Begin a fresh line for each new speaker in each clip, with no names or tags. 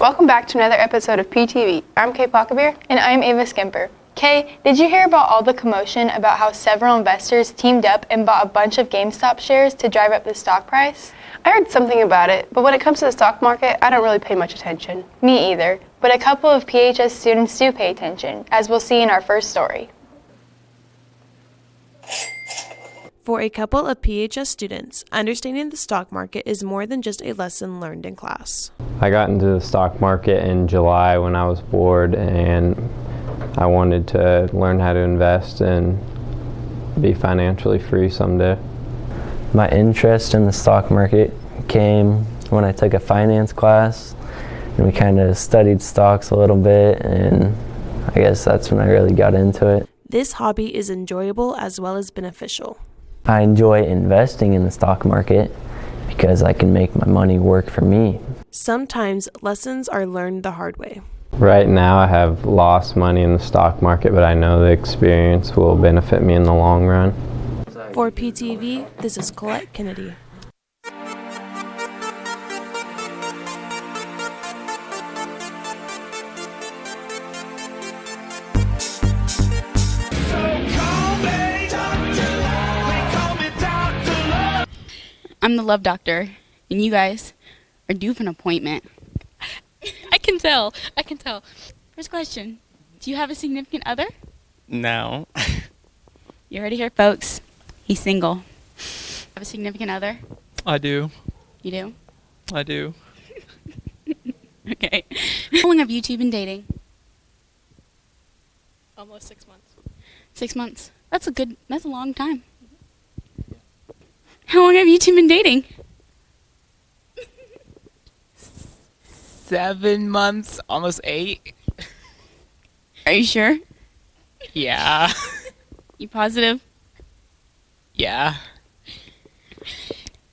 Welcome back to another episode of PTV. I'm Kay Pockabir.
And I'm Ava Skimper. Kay, did you hear about all the commotion about how several investors teamed up and bought a bunch of GameStop shares to drive up the stock price?
I heard something about it, but when it comes to the stock market, I don't really pay much attention.
Me either, but a couple of PHS students do pay attention, as we'll see in our first story.
For a couple of PHS students, understanding the stock market is more than just a lesson learned in class.
I got into the stock market in July when I was bored, and I wanted to learn how to invest and be financially free someday.
My interest in the stock market came when I took a finance class, and we kind of studied stocks a little bit, and I guess that's when I really got into it.
This hobby is enjoyable as well as beneficial.
I enjoy investing in the stock market because I can make my money work for me.
Sometimes lessons are learned the hard way.
Right now I have lost money in the stock market, but I know the experience will benefit me in the long run.
For PTV, this is Colette Kennedy.
I'm the love doctor, and you guys are due for an appointment. I can tell. First question, do you have a significant other?
No.
You heard it here, folks. He's single. Have a significant other?
I do.
You do?
I do.
Okay. How long have you two been dating?
Almost 6 months.
6 months. That's a long time. How long have you two been dating?
7 months, almost 8.
Are you sure?
Yeah.
You positive?
Yeah.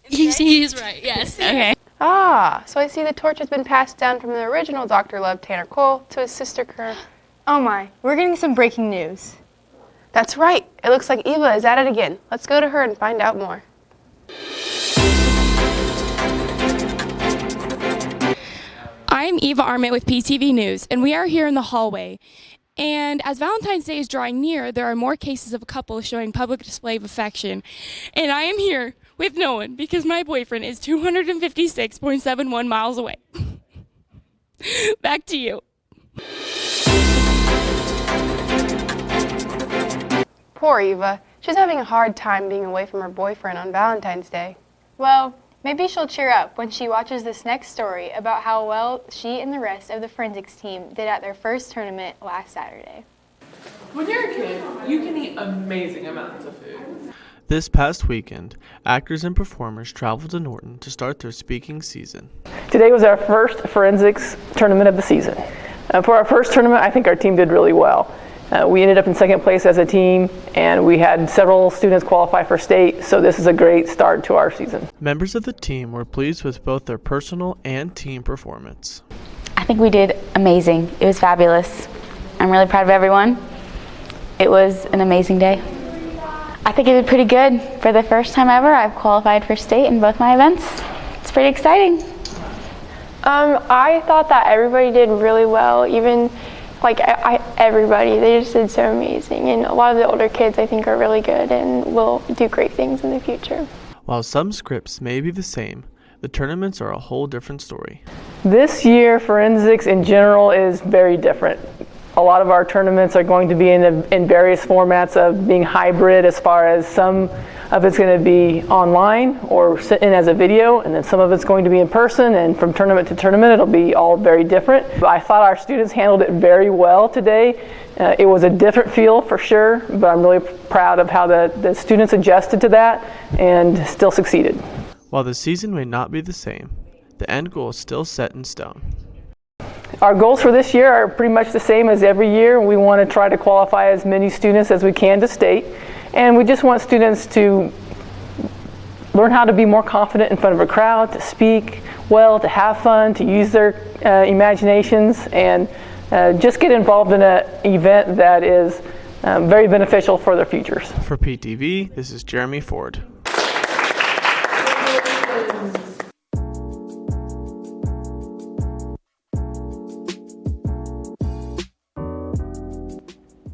He is right, yes.
Okay.
So I see the torch has been passed down from the original Dr. Love, Tanner Cole, to his sister, Karen.
Oh my, we're getting some breaking news.
That's right. It looks like Eva is at it again. Let's go to her and find out more.
I'm Eva Arment with PTV News, and we are here in the hallway. And as Valentine's Day is drawing near, there are more cases of a couple showing public display of affection. And I am here with no one because my boyfriend is 256.71 miles away. Back to you.
Poor Eva. She's having a hard time being away from her boyfriend on Valentine's Day.
Well, maybe she'll cheer up when she watches this next story about how well she and the rest of the forensics team did at their first tournament last Saturday.
When you're a kid, you can eat amazing amounts of food.
This past weekend, actors and performers traveled to Norton to start their speaking season.
Today was our first forensics tournament of the season. For our first tournament, I think our team did really well. We ended up in second place as a team, and we had several students qualify for state, so this is a great start to our season.
Members of the team were pleased with both their personal and team performance.
I think we did amazing. It was fabulous. I'm really proud of everyone. It was an amazing day. I think I did pretty good. For the first time ever, I've qualified for state in both my events. It's pretty exciting.
I thought that everybody did really well, even everybody. They just did so amazing, and a lot of the older kids I think are really good and will do great things in the future.
While some scripts may be the same, the tournaments are a whole different story.
This year, forensics in general is very different. A lot of our tournaments are going to be in various formats of being hybrid, as far as some of it's going to be online or sent in as a video, and then some of it's going to be in person, and from tournament to tournament it'll be all very different. But I thought our students handled it very well today. It was a different feel for sure, but I'm really proud of how the students adjusted to that and still succeeded.
While the season may not be the same, the end goal is still set in stone.
Our goals for this year are pretty much the same as every year. We want to try to qualify as many students as we can to state, and we just want students to learn how to be more confident in front of a crowd, to speak well, to have fun, to use their imaginations, and just get involved in an event that is very beneficial for their futures.
For PTV, this is Jeremy Ford.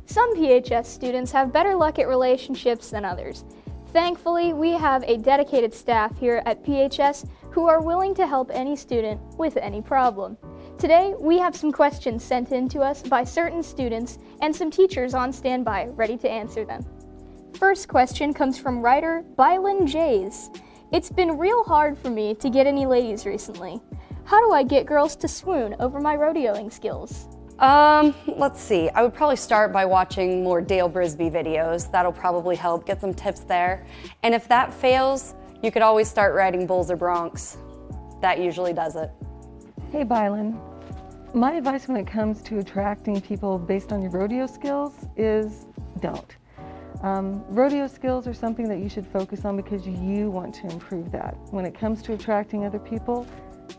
Some PHS students have better luck at relationships than others. Thankfully, we have a dedicated staff here at PHS who are willing to help any student with any problem. Today, we have some questions sent in to us by certain students and some teachers on standby ready to answer them. First question comes from writer Bylan Jays. It's been real hard for me to get any ladies recently. How do I get girls to swoon over my rodeoing skills?
Let's see. I would probably start by watching more Dale Brisby videos. That'll probably help, get some tips there. And if that fails, you could always start riding bulls or broncs. That usually does it.
Hey Bylan, my advice when it comes to attracting people based on your rodeo skills is don't. Rodeo skills are something that you should focus on because you want to improve that. When it comes to attracting other people,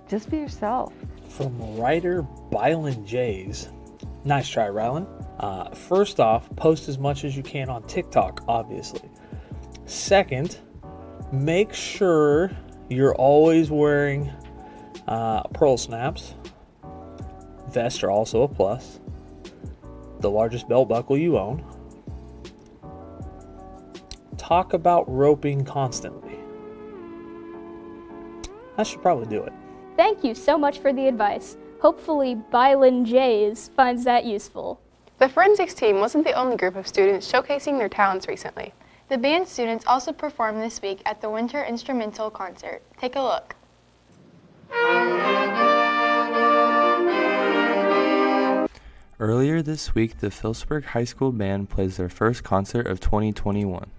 just be yourself.
From writer Bylan Jays. Nice try, Rylan. First off, post as much as you can on TikTok, obviously. Second, make sure you're always wearing pearl snaps. Vests are also a plus. The largest belt buckle you own. Talk about roping constantly. That should probably do it.
Thank you so much for the advice. Hopefully, Bylan Jays finds that useful.
The forensics team wasn't the only group of students showcasing their talents recently.
The band students also performed this week at the Winter Instrumental Concert. Take a look.
Earlier this week, the Phillipsburg High School Band plays their first concert of 2021.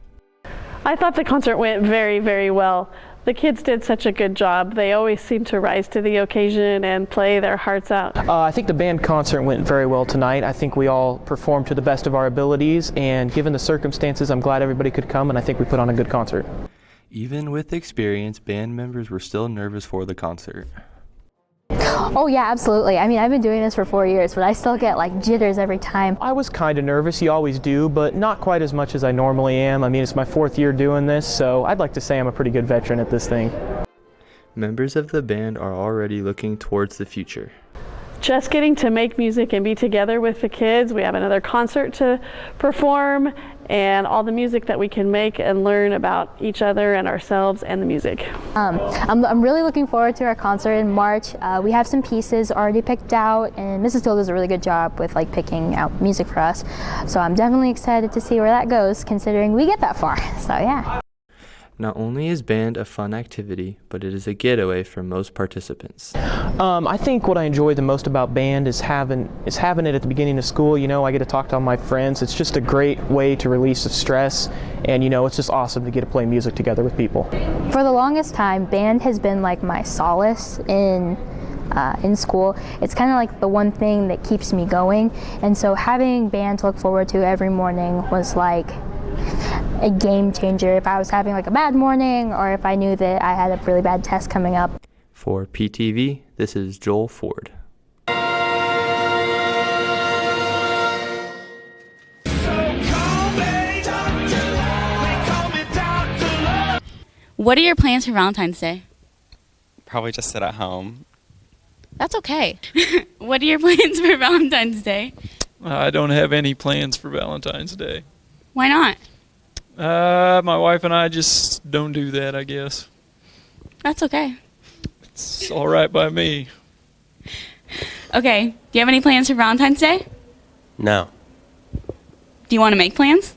I thought the concert went very, very well. The kids did such a good job. They always seem to rise to the occasion and play their hearts out.
I think the band concert went very well tonight. I think we all performed to the best of our abilities, and given the circumstances, I'm glad everybody could come, and I think we put on a good concert.
Even with experience, band members were still nervous for the concert.
Oh yeah, absolutely. I mean, I've been doing this for 4 years, but I still get like jitters every time.
I was kind of nervous, you always do, but not quite as much as I normally am. I mean, it's my 4th year doing this, so I'd like to say I'm a pretty good veteran at this thing.
Members of the band are already looking towards the future.
Just getting to make music and be together with the kids. We have another concert to perform, and all the music that we can make and learn about each other and ourselves and the music.
I'm really looking forward to our concert in March. We have some pieces already picked out, and Mrs. Phil does a really good job with like picking out music for us. So I'm definitely excited to see where that goes, considering we get that far. So yeah.
Not only is band a fun activity, but it is a getaway for most participants.
I think what I enjoy the most about band is having it at the beginning of school. You know, I get to talk to all my friends. It's just a great way to release the stress, and you know, it's just awesome to get to play music together with people.
For the longest time, band has been like my solace in school. It's kind of like the one thing that keeps me going, and so having band to look forward to every morning was like a game changer if I was having like a bad morning or if I knew that I had a really bad test coming up.
For PTV, this is Joel Ford.
What are your plans for Valentine's Day?
Probably just sit at home.
That's okay. What are your plans for Valentine's Day?
I don't have any plans for Valentine's Day.
Why not?
My wife and I just don't do that, I guess.
That's okay.
It's all right by me.
Okay, do you have any plans for Valentine's Day?
No.
Do you want to make plans?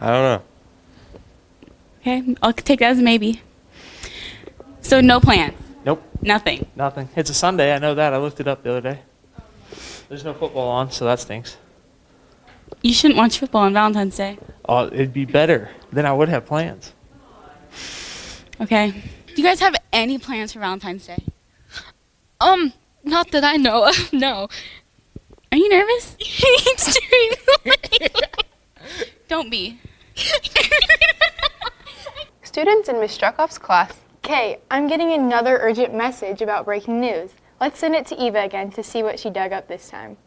I don't know.
Okay, I'll take that as a maybe. So no plans?
Nope.
Nothing?
Nothing. It's a Sunday, I know that. I looked it up the other day. There's no football on, so that stinks.
You shouldn't watch football on Valentine's Day.
Oh, it'd be better. Then I would have plans.
Okay. Do you guys have any plans for Valentine's Day?
Not that I know of, no.
Are you nervous? Don't be.
Students in Ms. Struckoff's class.
Okay, I'm getting another urgent message about breaking news. Let's send it to Eva again to see what she dug up this time.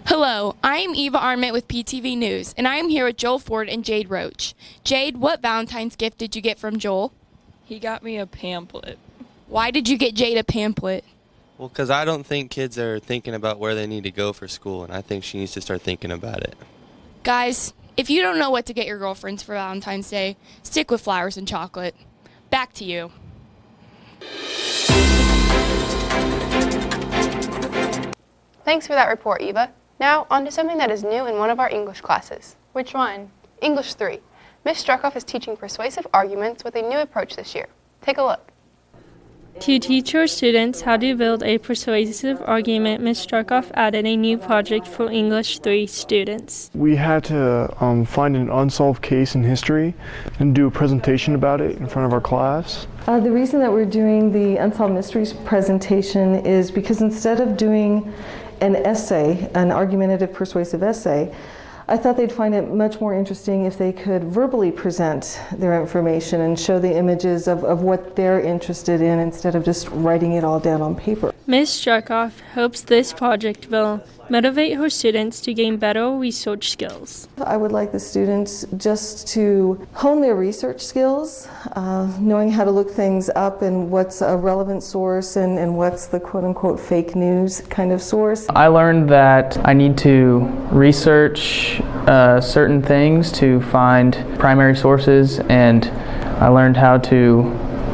Hello, I'm Eva Arment with PTV News, and I am here with Joel Ford and Jade Roach. Jade, what Valentine's gift did you get from Joel?
He got me a pamphlet.
Why did you get Jade a pamphlet?
Well, because I don't think kids are thinking about where they need to go for school, and I think she needs to start thinking about it.
Guys, if you don't know what to get your girlfriends for Valentine's Day, stick with flowers and chocolate. Back to you.
Thanks for that report, Eva. Now, on to something that is new in one of our English classes.
Which one?
English 3. Miss Struckoff is teaching persuasive arguments with a new approach this year. Take a look.
To teach your students how to build a persuasive argument, Ms. Struckoff added a new project for English 3 students.
We had to find an unsolved case in history and do a presentation about it in front of our class.
The reason that we're doing the Unsolved Mysteries presentation is because instead of doing an essay, an argumentative persuasive essay, I thought they'd find it much more interesting if they could verbally present their information and show the images of what they're interested in instead of just writing it all down on paper.
Ms. Struckoff hopes this project will motivate her students to gain better research skills.
I would like the students just to hone their research skills, knowing how to look things up and what's a relevant source and what's the quote-unquote fake news kind of source.
I learned that I need to research certain things to find primary sources, and I learned how to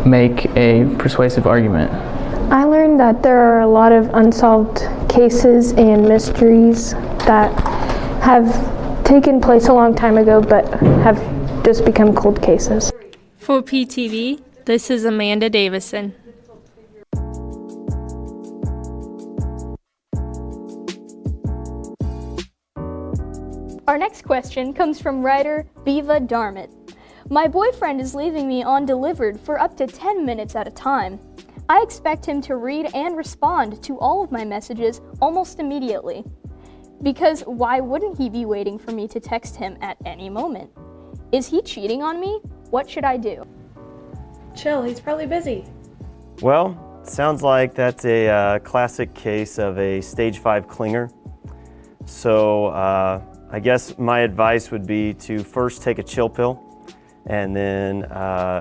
make a persuasive argument.
I learned that there are a lot of unsolved cases and mysteries that have taken place a long time ago but have just become cold cases.
For PTV, this is Amanda Davison.
Our next question comes from writer Viva Darmit. My boyfriend is leaving me undelivered for up to 10 minutes at a time. I expect him to read and respond to all of my messages almost immediately. Because why wouldn't he be waiting for me to text him at any moment? Is he cheating on me? What should I do?
Chill, he's probably busy.
Well, sounds like that's a classic case of a stage 5 clinger. So I guess my advice would be to first take a chill pill, and then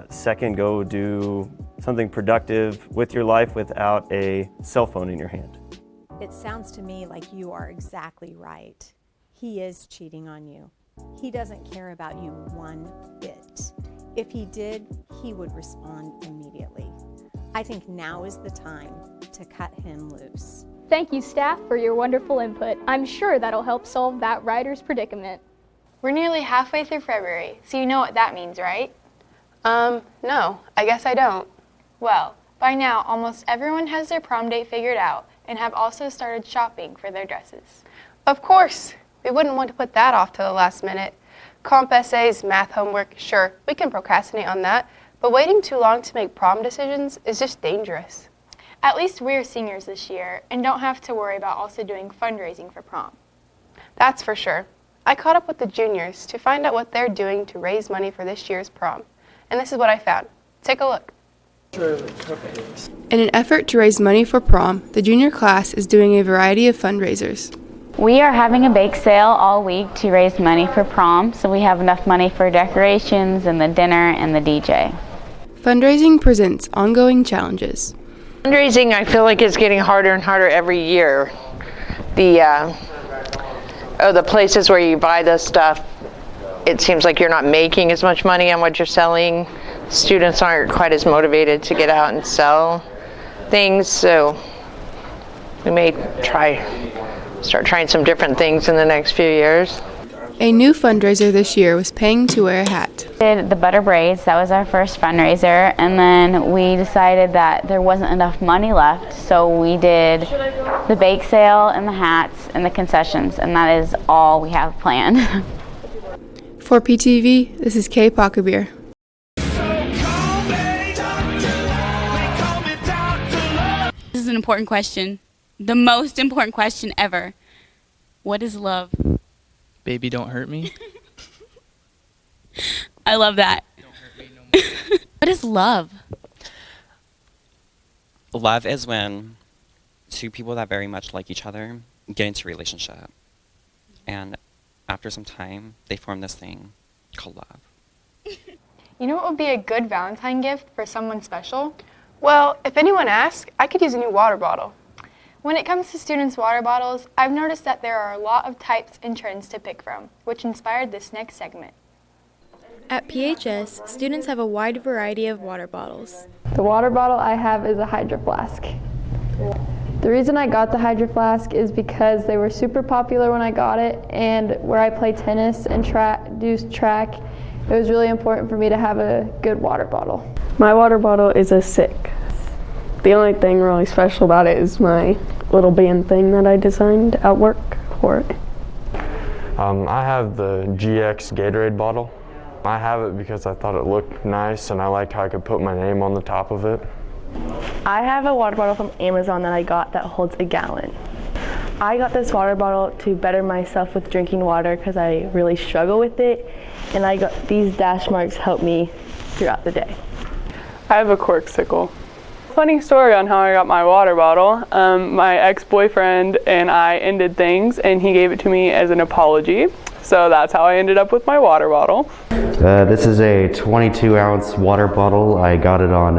second, go do something productive with your life without a cell phone in your hand.
It sounds to me like you are exactly right. He is cheating on you. He doesn't care about you one bit. If he did, he would respond immediately. I think now is the time to cut him loose.
Thank you, staff, for your wonderful input. I'm sure that'll help solve that writer's predicament.
We're nearly halfway through February, so you know what that means, right?
No, I guess I don't.
Well, by now, almost everyone has their prom date figured out and have also started shopping for their dresses.
Of course, we wouldn't want to put that off to the last minute. Comp essays, math homework, sure, we can procrastinate on that, but waiting too long to make prom decisions is just dangerous.
At least we're seniors this year and don't have to worry about also doing fundraising for prom.
That's for sure. I caught up with the juniors to find out what they're doing to raise money for this year's prom. And this is what I found. Take a look. In an effort to raise money for prom, the junior class is doing a variety of fundraisers.
We are having a bake sale all week to raise money for prom, so we have enough money for decorations and the dinner and the DJ.
Fundraising presents ongoing challenges.
Fundraising, I feel like, is getting harder and harder every year. The places where you buy the stuff, it seems like you're not making as much money on what you're selling. Students aren't quite as motivated to get out and sell things, so we may start trying some different things in the next few years.
A new fundraiser this year was paying to wear a hat.
Did the butter braids, that was our first fundraiser, and then we decided that there wasn't enough money left, so we did the bake sale and the hats and the concessions, and that is all we have planned.
For PTV, this is Kay Packabeer.
This is an important question. The most important question ever. What is love?
Baby, don't hurt me.
I love that.
Don't hurt me no more.
What is love?
Love is when two people that very much like each other get into a relationship. And after some time, they form this thing called love.
You know what would be a good Valentine gift for someone special?
Well, if anyone asks, I could use a new water bottle.
When it comes to students' water bottles, I've noticed that there are a lot of types and trends to pick from, which inspired this next segment.
At PHS, students have a wide variety of water bottles.
The water bottle I have is a Hydro Flask. The reason I got the Hydro Flask is because they were super popular when I got it, and where I play tennis and do track, it was really important for me to have a good water bottle.
My water bottle is a 6. The only thing really special about it is my little band thing that I designed at work for it.
I have the GX Gatorade bottle. I have it because I thought it looked nice and I liked how I could put my name on the top of it.
I have a water bottle from Amazon that I got that holds a gallon. I got this water bottle to better myself with drinking water because I really struggle with it, and I got these dash marks help me throughout the day.
I have a Corksicle. Funny story on how I got my water bottle. My ex-boyfriend and I ended things, and he gave it to me as an apology. So that's how I ended up with my water bottle.
This is a 22-ounce water bottle. I got it on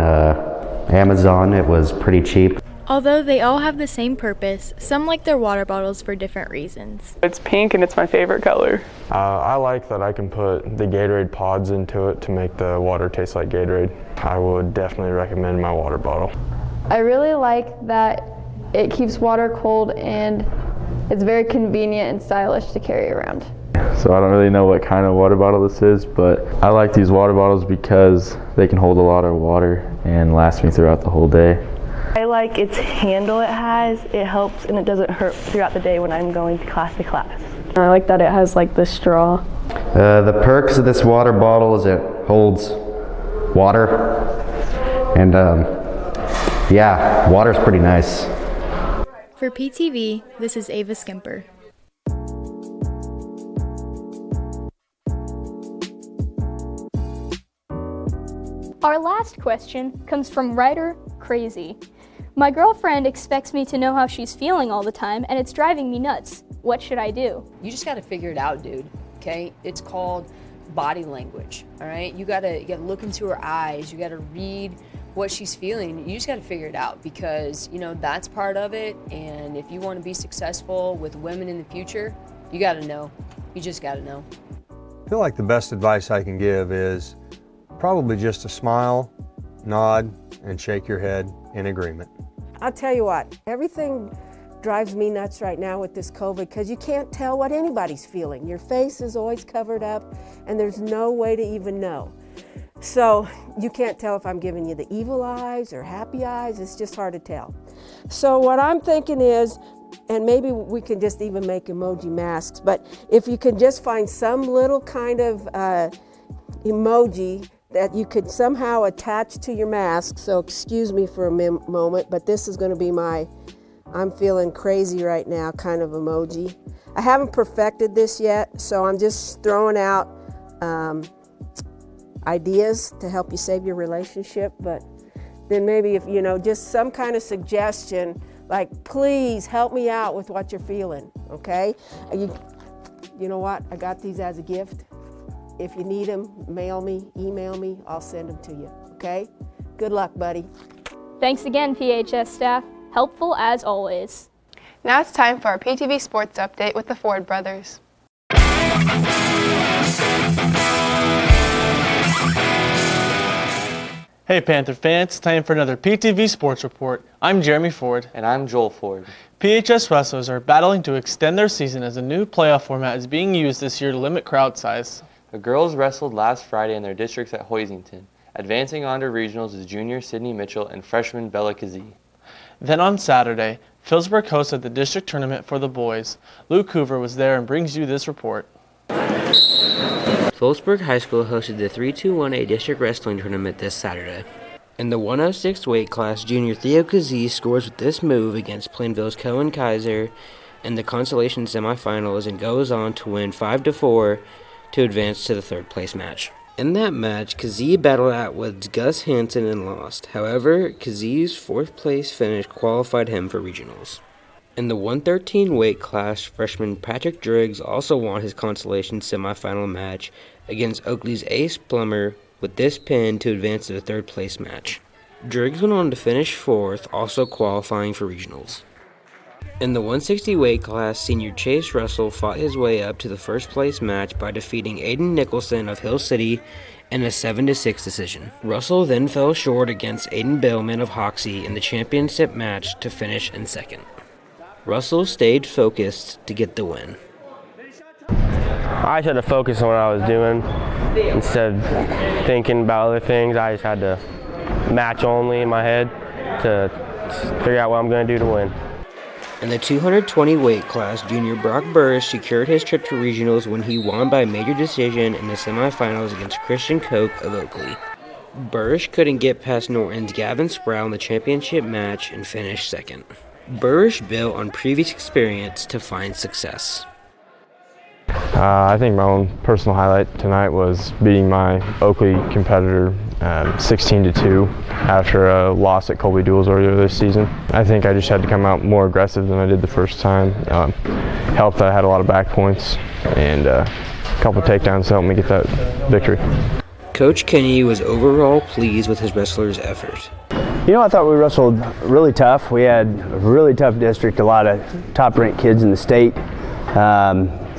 Amazon. It was pretty cheap.
Although they all have the same purpose, some like their water bottles for different reasons.
It's pink and it's my favorite color.
I like that I can put the Gatorade pods into it to make the water taste like Gatorade. I would definitely recommend my water bottle.
I really like that it keeps water cold and it's very convenient and stylish to carry around.
So I don't really know what kind of water bottle this is, but I like these water bottles because they can hold a lot of water and last me throughout the whole day.
I like its handle it has. It helps and it doesn't hurt throughout the day when I'm going to class. I like that it has like the straw.
The perks of this water bottle is it holds water, and yeah, water's pretty nice.
For PTV, this is Ava Skimper. Our last question comes from writer Crazy. My girlfriend expects me to know how she's feeling all the time, and it's driving me nuts. What should I do?
You just got to figure it out, dude. Okay? It's called body language. All right? You got to look into her eyes. You got to read what she's feeling. You just got to figure it out because, you know, that's part of it. And if you want to be successful with women in the future, you got to know. You just got to know.
I feel like the best advice I can give is probably just a smile, nod, and shake your head in agreement.
I'll tell you what, everything drives me nuts right now with this COVID because you can't tell what anybody's feeling. Your face is always covered up and there's no way to even know. So you can't tell if I'm giving you the evil eyes or happy eyes. It's just hard to tell. So what I'm thinking is, and maybe we can just even make emoji masks, but if you can just find some little kind of emoji that you could somehow attach to your mask. So excuse me for a moment, but this is going to be my I'm feeling crazy right now kind of emoji. I haven't perfected this yet, so I'm just throwing out ideas to help you save your relationship. But then maybe if, you know, just some kind of suggestion, like, please help me out with what you're feeling, okay? You know what? I got these as a gift. If you need them, mail me, email me, I'll send them to you, okay? Good luck, buddy.
Thanks again, PHS staff. Helpful as always.
Now it's time for our PTV Sports Update with the Ford brothers.
Hey Panther fans, it's time for another PTV Sports Report. I'm Jeremy Ford.
And I'm Joel Ford.
PHS wrestlers are battling to extend their season as a new playoff format is being used this year to limit crowd size.
The girls wrestled last Friday in their districts at Hoisington. Advancing on to regionals is junior Sydney Mitchell and freshman Bella Kazee.
Then on Saturday, Phillipsburg hosted the district tournament for the boys. Luke Hoover was there and brings you this report.
Phillipsburg High School hosted the 3-2-1A district wrestling tournament this Saturday. In the 106 weight class, junior Theo Kazee scores with this move against Plainville's Cohen Kaiser in the consolation semifinals and goes on to win 5-4 to advance to the third place match. In that match, Kazee battled out with Gus Hansen and lost. However, Kazee's fourth place finish qualified him for regionals. In the 113 weight class, freshman Patrick Driggs also won his consolation semifinal match against Oakley's Ace Plummer with this pin to advance to the third place match. Driggs went on to finish fourth, also qualifying for regionals. In the 160 weight class, senior Chase Russell fought his way up to the first place match by defeating Aiden Nicholson of Hill City in a 7-6 decision. Russell then fell short against Aiden Bellman of Hoxie in the championship match to finish in second. Russell stayed focused to get the win.
I just had to focus on what I was doing instead of thinking about other things. I just had to match only in my head to figure out what I'm going to do to win.
In the 220 weight class, junior Brock Burris secured his trip to regionals when he won by major decision in the semifinals against Christian Koch of Oakley. Burris couldn't get past Norton's Gavin Sproul in the championship match and finished second. Burris built on previous experience to find success.
I think my own personal highlight tonight was beating my Oakley competitor 16-2 after a loss at Colby Duels earlier this season. I think I just had to come out more aggressive than I did the first time. Helped that I had a lot of back points and a couple takedowns helped me get that victory.
Coach Kenny was overall pleased with his wrestlers' effort.
You know, I thought we wrestled really tough. We had a really tough district, a lot of top-ranked kids in the state.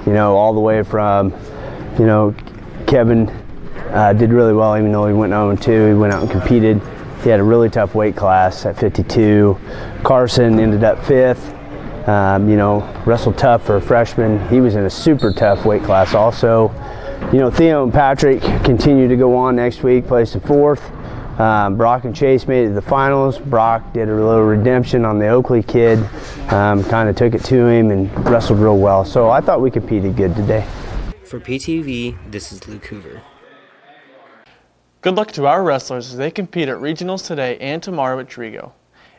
You know, all the way from, you know, Kevin did really well, even though he went 0-2. He went out and competed. He had a really tough weight class at 52. Carson ended up 5th. You know, wrestled tough for a freshman. He was in a super tough weight class also. You know, Theo and Patrick continue to go on next week, placed in 4th. Brock and Chase made it to the finals. Brock did a little redemption on the Oakley kid, kind of took it to him and wrestled real well. So I thought we competed good today.
For PTV, this is Luke Hoover.
Good luck to our wrestlers as they compete at regionals today and tomorrow at Trigo.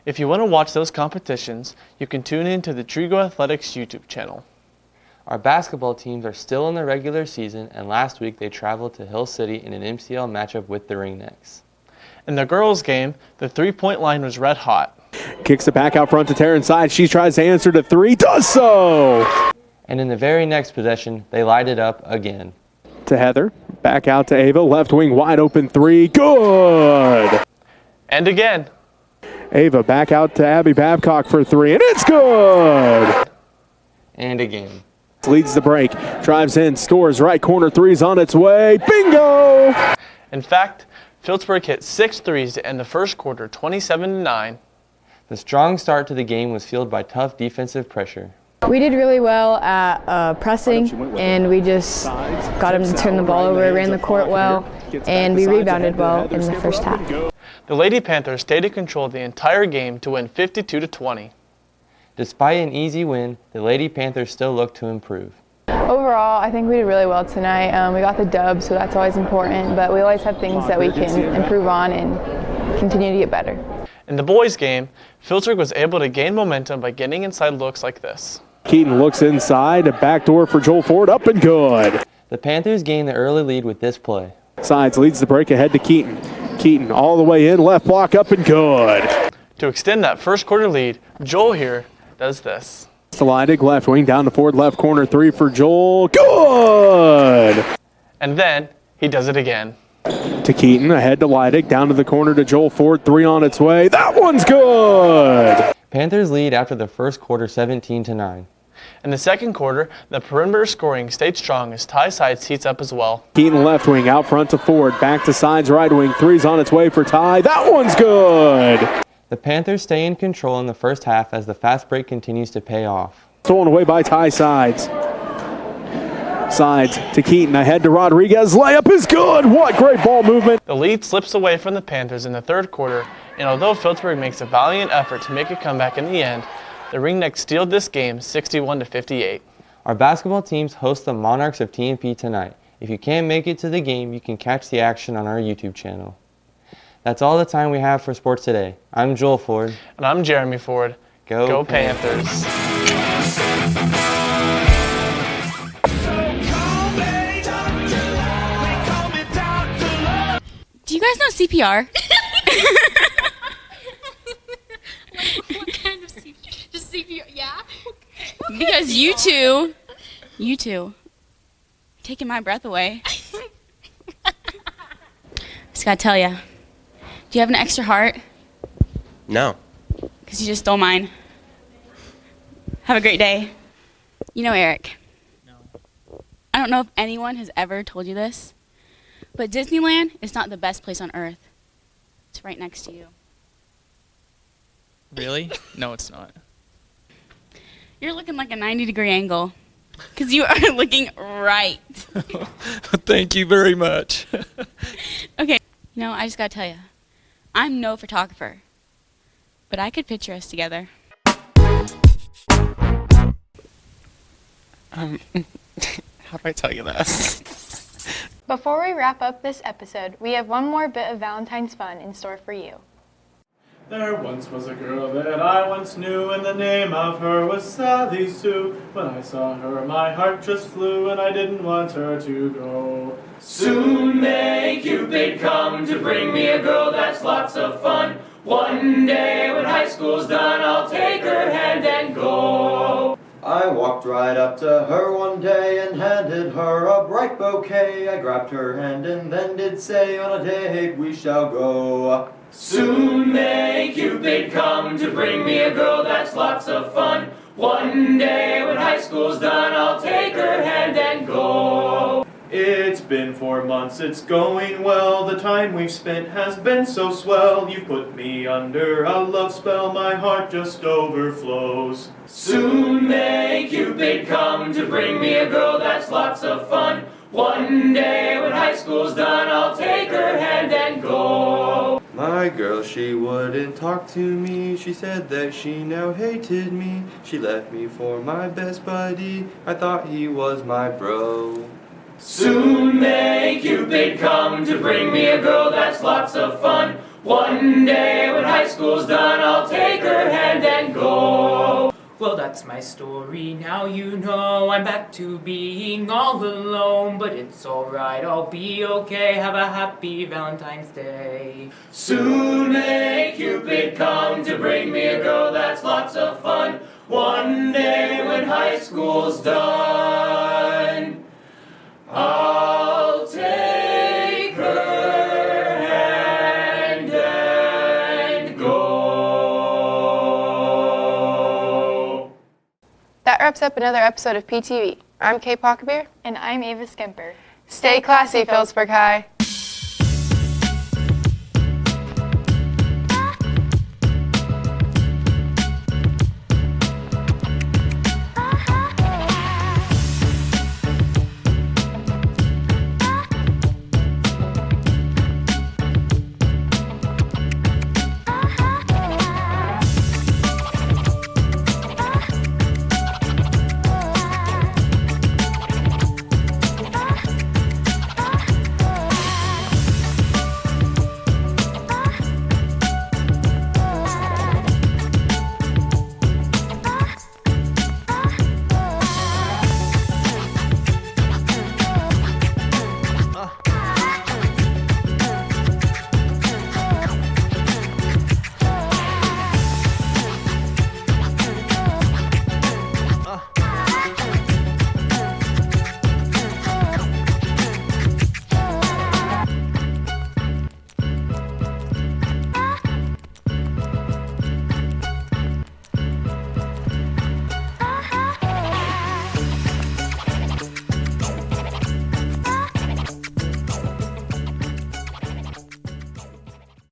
If you want to watch those competitions, you can tune in to the Trigo Athletics YouTube channel.
Our basketball teams are still in the regular season, and last week they traveled to Hill City in an MCL matchup with the Ringnecks.
In the girls' game, the three-point line was red hot.
Kicks it back out front to Taryn Side. She tries to answer to 3, does so!
And in the very next possession, they light it up again.
To Heather, back out to Ava, left wing wide open 3, good!
And again.
Ava back out to Abby Babcock for 3, and it's good!
And again.
Leads the break, drives in, scores right corner, 3's on its way, bingo!
In fact, Phillipsburg hit 6 threes to end the first quarter, 27-9.
The strong start to the game was fueled by tough defensive pressure.
We did really well at pressing, and we just got them to turn the ball over, ran the court well, and we rebounded well in the first half.
The Lady Panthers stayed in control the entire game to win 52-20.
Despite an easy win, the Lady Panthers still look to improve.
Overall, I think we did really well tonight. We got the dub, so that's always important, but we always have things that we can improve on and continue to get better.
In the boys' game, Phillipsburg was able to gain momentum by getting inside looks like this.
Keaton looks inside, a backdoor for Joel Ford, up and good.
The Panthers gained the early lead with this play.
Sides leads the break ahead to Keaton. Keaton all the way in, left block, up and good.
To extend that first quarter lead, Joel here does this.
Leidig left wing down to Ford, left corner 3 for Joel. Good!
And then he does it again.
To Keaton, ahead to Leidig, down to the corner to Joel Ford, 3 on its way. That one's good!
Panthers lead after the first quarter 17-9.
In the second quarter, the perimeter scoring stayed strong as Ty Sides heats up as well.
Keaton left wing out front to Ford, back to Sides right wing, 3's on its way for Ty. That one's good!
The Panthers stay in control in the first half as the fast break continues to pay off.
Stolen away by Ty Sides. Sides to Keaton, ahead to Rodriguez. Layup is good. What great ball movement.
The lead slips away from the Panthers in the third quarter, and although Phillipsburg makes a valiant effort to make a comeback in the end, the Ringnecks stealed this game 61-58.
Our basketball teams host the Monarchs of TMP tonight. If you can't make it to the game, you can catch the action on our YouTube channel. That's all the time we have for sports today. I'm Joel Ford.
And I'm Jeremy Ford. Go Panthers.
Do you guys know CPR?
What kind of CPR? Just CPR, yeah?
Because you two, taking my breath away. Just gotta tell you. Do you have an extra heart?
No.
Because you just stole mine. Have a great day. You know, Eric, I don't know if anyone has ever told you this, but Disneyland is not the best place on earth. It's right next to you.
Really? No, it's not.
You're looking like a 90-degree angle, because you are looking right.
Thank you very much.
Okay, you know, I just gotta tell you, I'm no photographer, but I could picture us together.
How do I tell you this?
Before we wrap up this episode, we have one more bit of Valentine's fun in store for you.
There once was a girl that I once knew, and the name of her was Sally Sue. When I saw her, my heart just flew, and I didn't want her to go. Soon may Cupid come to bring me a girl that's lots of fun. One day when high school's done, I'll take her hand and go.
I walked right up to her one day and handed her a bright bouquet. I grabbed her hand and then did say, on a date we shall go.
Soon may Cupid come to bring me a girl that's lots of fun. One day when high school's done, I'll take her hand and go. It's been 4 months, it's going well. The time we've spent has been so swell. You put me under a love spell, my heart just overflows. Soon may Cupid come to bring me a girl that's lots of fun. One day when high school's done, I'll take her hand and go.
My girl, she wouldn't talk to me. She said that she now hated me. She left me for my best buddy. I thought he was my bro.
Soon may Cupid come to bring me a girl that's lots of fun. One day when high school's done, I'll take her hand and go.
Well, that's my story, now you know. I'm back to being all alone, but it's alright, I'll be okay. Have a happy Valentine's Day.
Soon may Cupid come to bring me a girl that's lots of fun. One day when high school's done, I'll take her hand and go.
That wraps up another episode of PTV. I'm Kate Pockbeer.
And I'm Ava Skemper.
Stay classy, Phillipsburg High.